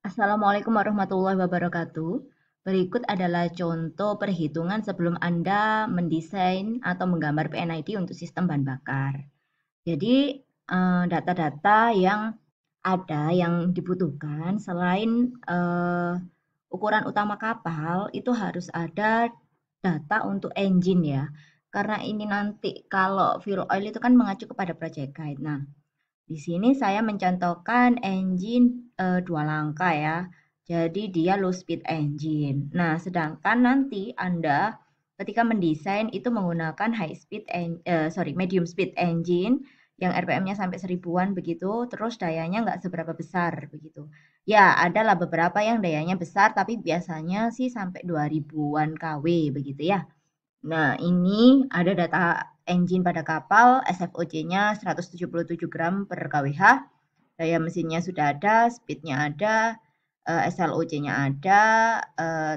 Assalamualaikum warahmatullahi wabarakatuh. Berikut adalah contoh perhitungan sebelum Anda mendesain atau menggambar PNID untuk sistem bahan bakar. Jadi, data-data yang ada yang dibutuhkan selain ukuran utama kapal itu harus ada data untuk engine ya. Karena ini nanti kalau fuel oil itu kan mengacu kepada project guide. Nah, di sini saya mencontohkan engine 2 langkah ya. Jadi dia low speed engine. Nah, sedangkan nanti Anda ketika mendesain itu menggunakan medium speed engine yang RPM-nya sampai 1000-an begitu, terus dayanya nggak seberapa besar begitu. Ya, adalah beberapa yang dayanya besar, tapi biasanya sih sampai 2000-an kW begitu ya. Nah, ini ada data engine pada kapal, SFOC-nya 177 gram per kWh, daya mesinnya sudah ada, speed-nya ada, SLOC-nya ada,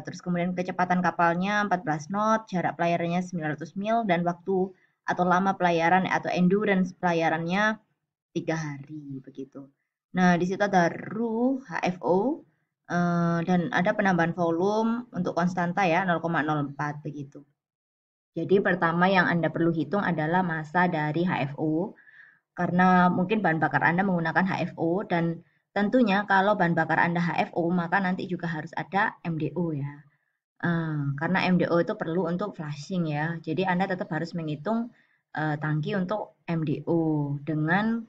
terus kemudian kecepatan kapalnya 14 knot, jarak pelayarannya 900 mil, dan waktu atau lama pelayaran atau endurance pelayarannya 3 hari begitu. Nah, di situ ada RU, HFO, dan ada penambahan volume untuk konstanta ya 0,04 begitu. Jadi pertama yang Anda perlu hitung adalah massa dari HFO, karena mungkin bahan bakar Anda menggunakan HFO dan tentunya kalau bahan bakar Anda HFO, maka nanti juga harus ada MDO ya. Karena MDO itu perlu untuk flushing ya. Jadi Anda tetap harus menghitung tangki untuk MDO dengan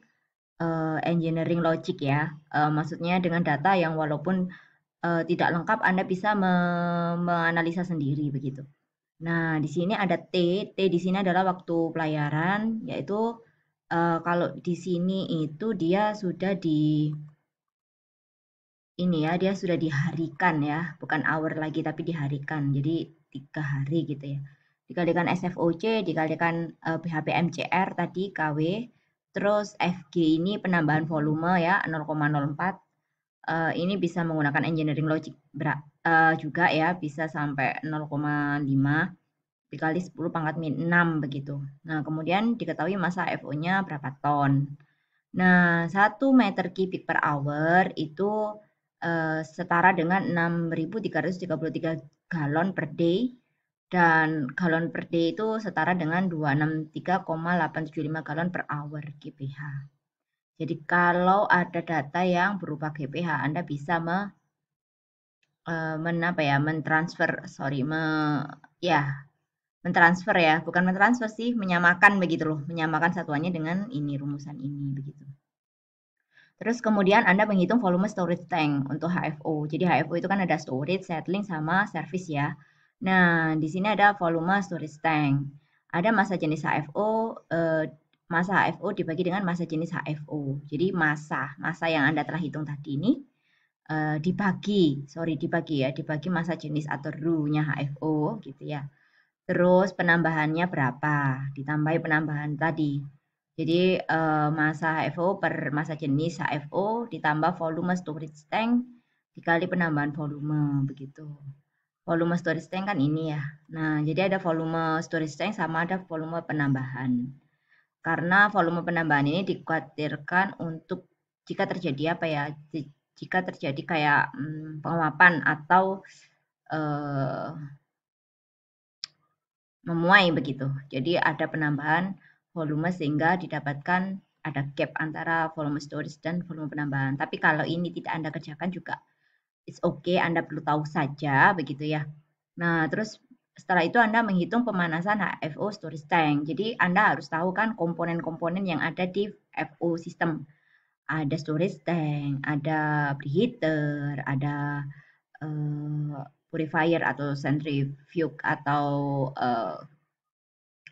engineering logic ya. Maksudnya dengan data yang walaupun tidak lengkap Anda bisa menganalisa sendiri begitu. Nah, di sini ada T. T di sini adalah waktu pelayaran, yaitu kalau di sini itu dia sudah dia sudah diharikan ya, bukan hour lagi tapi diharikan. Jadi 3 hari gitu ya. Dikalikan SFOC, dikalikan BHP-MCR tadi KW, terus FG ini penambahan volume ya 0,04. Ini bisa menggunakan engineering logic juga ya, bisa sampai 0,5 dikali 10 pangkat min 6 begitu. Nah, kemudian diketahui massa FO-nya berapa ton. Nah, 1 meter kubik per hour itu setara dengan 6.333 galon per day dan galon per day itu setara dengan 263,875 galon per hour GPH. Jadi kalau ada data yang berupa GPH, Anda bisa mentransfer, ya mentransfer ya, bukan mentransfer sih, menyamakan begitu loh, menyamakan satuannya dengan ini rumusan ini begitu. Terus kemudian Anda menghitung volume storage tank untuk HFO. Jadi HFO itu kan ada storage, settling sama service ya. Nah, di sini ada volume storage tank. Ada massa jenis HFO, massa HFO dibagi dengan massa jenis HFO. Jadi massa yang Anda telah hitung tadi ini dibagi massa jenis atau RU-nya HFO gitu ya. Terus penambahannya berapa? Ditambahi penambahan tadi. Jadi massa HFO per massa jenis HFO ditambah volume storage tank dikali penambahan volume begitu. Volume storage tank kan ini ya. Nah, jadi ada volume storage tank sama ada volume penambahan. Karena volume penambahan ini dikhawatirkan untuk jika terjadi jika terjadi kayak penguapan atau memuai begitu. Jadi ada penambahan volume sehingga didapatkan ada gap antara volume storage dan volume penambahan. Tapi kalau ini tidak Anda kerjakan juga it's okay, Anda perlu tahu saja begitu ya. Nah, terus setelah itu Anda menghitung pemanasan HFO storage tank. Jadi Anda harus tahu kan komponen-komponen yang ada di FO system. Ada storage tank, ada preheater, ada purifier atau centrifuge atau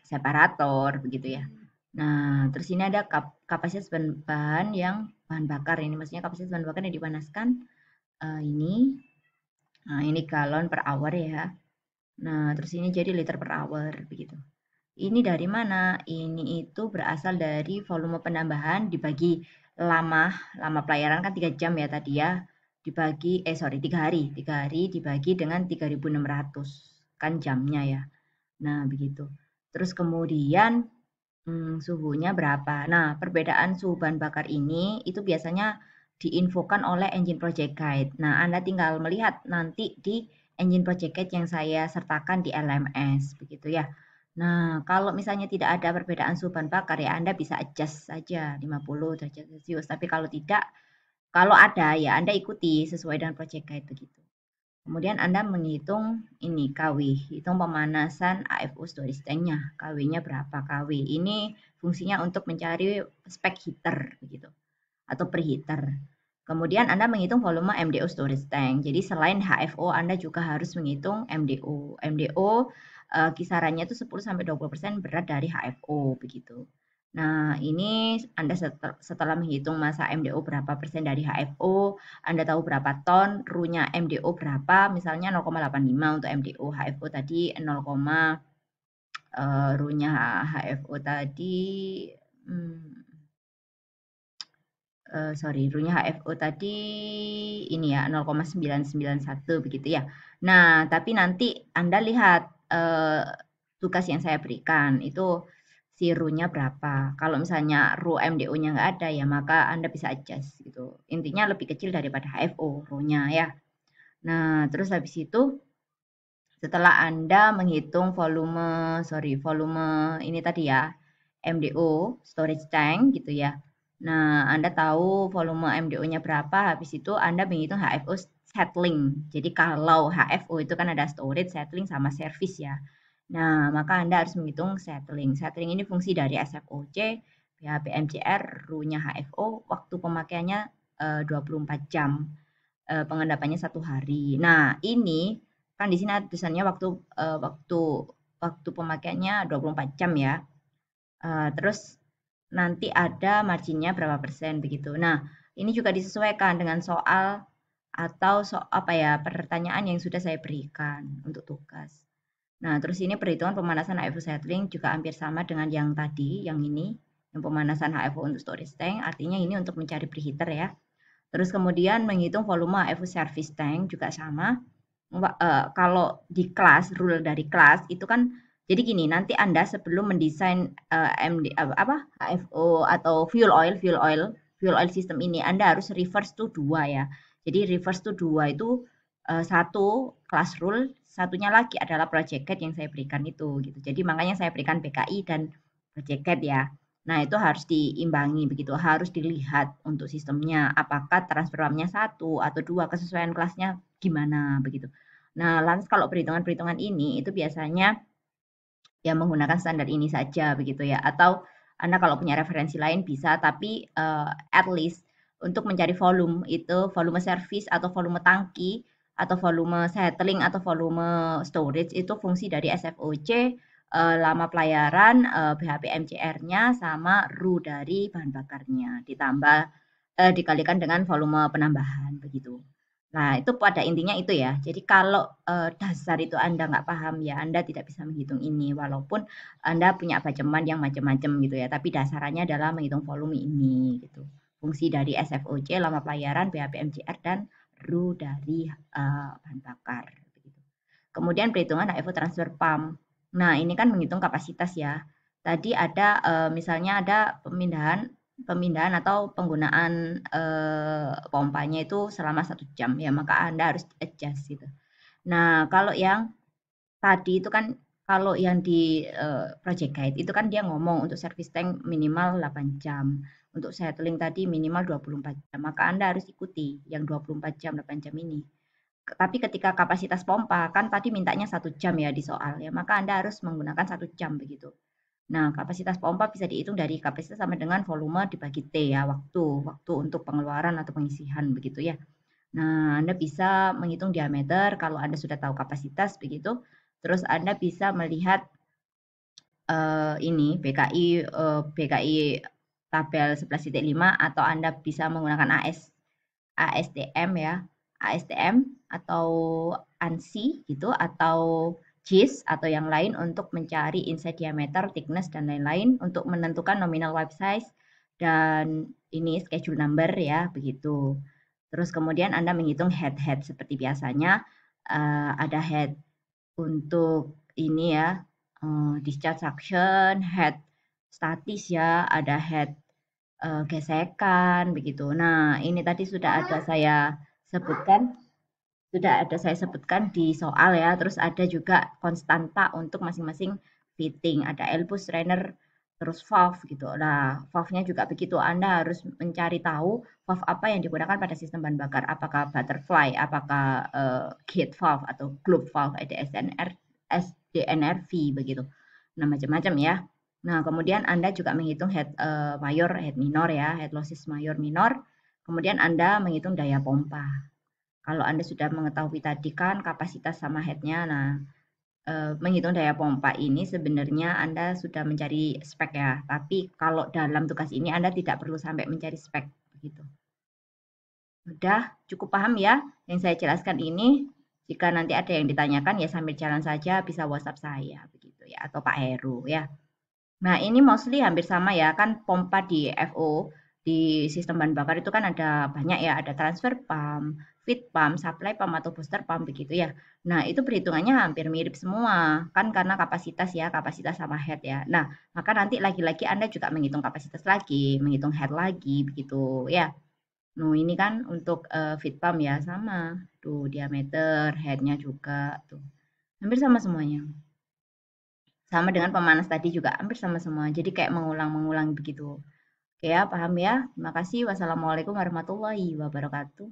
separator begitu ya. Nah, terus ini ada kapasitas bahan bakar ini, maksudnya kapasitas bahan bakar yang dipanaskan ini. Nah, ini galon per hour ya. Nah, terus ini jadi liter per hour begitu. Ini dari mana? Ini itu berasal dari volume penambahan dibagi lama pelayaran kan 3 jam ya tadi ya. Dibagi 3 hari. 3 hari dibagi dengan 3.600 kan jamnya ya. Nah, begitu. Terus kemudian suhunya berapa. Nah, perbedaan suhu bahan bakar ini itu biasanya diinfokan oleh engine project guide. Nah, Anda tinggal melihat nanti di engine project guide yang saya sertakan di LMS, begitu ya. Nah, kalau misalnya tidak ada perbedaan suhu bahan bakar ya Anda bisa adjust saja 50 derajat Celcius. Tapi kalau tidak, kalau ada ya Anda ikuti sesuai dengan project guide begitu. Kemudian Anda menghitung ini KW, hitung pemanasan AFO storage tank-nya. KW-nya berapa KW? Ini fungsinya untuk mencari spek heater begitu atau preheater. Kemudian Anda menghitung volume MDO storage tank. Jadi selain HFO Anda juga harus menghitung MDO. MDO kisarannya itu 10-20% berat dari HFO begitu. Nah, ini Anda setelah menghitung massa MDO berapa persen dari HFO, Anda tahu berapa ton, RU-nya MDO berapa, misalnya 0,85 untuk MDO, HFO tadi 0, RU-nya HFO tadi sorry, RU-nya HFO tadi ini ya 0,991 begitu ya. Nah, tapi nanti Anda lihat tugas yang saya berikan itu si RU-nya berapa. Kalau misalnya RU MDO-nya nggak ada ya maka Anda bisa adjust gitu. Intinya lebih kecil daripada HFO RU-nya ya. Nah, terus habis itu setelah Anda menghitung volume ini tadi ya, MDO, storage tank gitu ya. Nah, Anda tahu volume MDO-nya berapa, habis itu Anda menghitung HFO settling. Jadi kalau HFO itu kan ada storage, settling, sama service ya. Nah, maka Anda harus menghitung settling. Settling ini fungsi dari SFOC, PHP MCR, RU-nya HFO, waktu pemakaiannya 24 jam, pengendapannya 1 hari. Nah, ini kan di sini tulisannya waktu pemakaiannya 24 jam ya. Terus nanti ada marginnya berapa persen begitu. Nah, ini juga disesuaikan dengan soal atau pertanyaan yang sudah saya berikan untuk tugas. Nah, terus ini perhitungan pemanasan HFO settling juga hampir sama dengan yang tadi, yang ini, yang pemanasan HFO untuk storage tank, artinya ini untuk mencari preheater ya. Terus kemudian menghitung volume HFO service tank juga sama. Kalau di kelas, rule dari kelas itu kan jadi gini, nanti Anda sebelum mendesain HFO atau fuel oil system ini Anda harus reverse to 2 ya. Jadi reverse to 2 itu satu class rule, satunya lagi adalah project guide yang saya berikan itu gitu. Jadi makanya saya berikan PKI dan project guide ya. Nah, itu harus diimbangi begitu, harus dilihat untuk sistemnya apakah transfer pumpnya 1 atau 2, kesesuaian kelasnya gimana begitu. Nah, lantas kalau perhitungan-perhitungan ini itu biasanya ya menggunakan standar ini saja begitu ya. Atau Anda kalau punya referensi lain bisa, tapi at least untuk mencari volume itu volume service atau volume tangki atau volume settling atau volume storage itu fungsi dari SFOC, lama pelayaran, BHP MCR-nya sama RU dari bahan bakarnya ditambah dikalikan dengan volume penambahan begitu. Nah, itu pada intinya itu ya. Jadi kalau dasar itu Anda nggak paham ya Anda tidak bisa menghitung ini walaupun Anda punya bajeman yang macam-macam gitu ya. Tapi dasarnya adalah menghitung volume ini gitu. Fungsi dari SFOC, lama pelayaran, BHP MCR dan RU dari bahan bakar begitu. Kemudian perhitungan HFO transfer pump. Nah, ini kan menghitung kapasitas ya. Tadi ada misalnya ada pemindahan atau penggunaan pompanya itu selama 1 jam ya maka Anda harus adjust gitu. Nah, kalau yang tadi itu kan kalau yang di project guide itu kan dia ngomong untuk service tank minimal 8 jam. Untuk settling tadi minimal 24 jam. Maka Anda harus ikuti yang 24 jam, 8 jam ini. Tapi ketika kapasitas pompa kan tadi mintanya 1 jam ya di soal ya, maka Anda harus menggunakan 1 jam begitu. Nah, kapasitas pompa bisa dihitung dari kapasitas sama dengan volume dibagi T ya, waktu untuk pengeluaran atau pengisian begitu ya. Nah, Anda bisa menghitung diameter kalau Anda sudah tahu kapasitas begitu. Terus Anda bisa melihat ini BKI tabel 11.5 atau Anda bisa menggunakan ASTM ya, ASTM atau ANSI gitu atau JIS atau yang lain untuk mencari inside diameter, thickness dan lain-lain untuk menentukan nominal wipe size dan ini schedule number ya begitu. Terus kemudian Anda menghitung head seperti biasanya ada head untuk ini ya discharge suction, head statis ya, ada head gesekan begitu. Nah, ini tadi sudah ada saya sebutkan di soal ya. Terus ada juga konstanta untuk masing-masing fitting. Ada elbow strainer, terus valve gitu. Nah, valve-nya juga begitu. Anda harus mencari tahu valve apa yang digunakan pada sistem bahan bakar. Apakah butterfly, apakah gate valve atau globe valve, ada SDNRV begitu. Nah, macam-macam ya. Nah, kemudian Anda juga menghitung head mayor, head minor ya, head losses mayor minor. Kemudian Anda menghitung daya pompa. Kalau Anda sudah mengetahui tadi kan kapasitas sama headnya, nah menghitung daya pompa ini sebenarnya Anda sudah mencari spek ya. Tapi kalau dalam tugas ini Anda tidak perlu sampai mencari spek begitu. Sudah cukup paham ya yang saya jelaskan ini? Jika nanti ada yang ditanyakan ya sambil jalan saja bisa WhatsApp saya begitu ya atau Pak Heru ya. Nah, ini mostly hampir sama ya, kan pompa di FO, di sistem bahan bakar itu kan ada banyak ya, ada transfer pump, feed pump, supply pump atau booster pump begitu ya. Nah, itu perhitungannya hampir mirip semua, kan karena kapasitas ya, kapasitas sama head ya. Nah, maka nanti lagi-lagi Anda juga menghitung kapasitas lagi, menghitung head lagi begitu ya. Nah, ini kan untuk feed pump ya sama, tuh diameter, headnya juga tuh. Hampir sama semuanya. Sama dengan pemanas tadi juga hampir sama semua. Jadi kayak mengulang-mengulang begitu. Oke ya, paham ya? Terima kasih. Wassalamualaikum warahmatullahi wabarakatuh.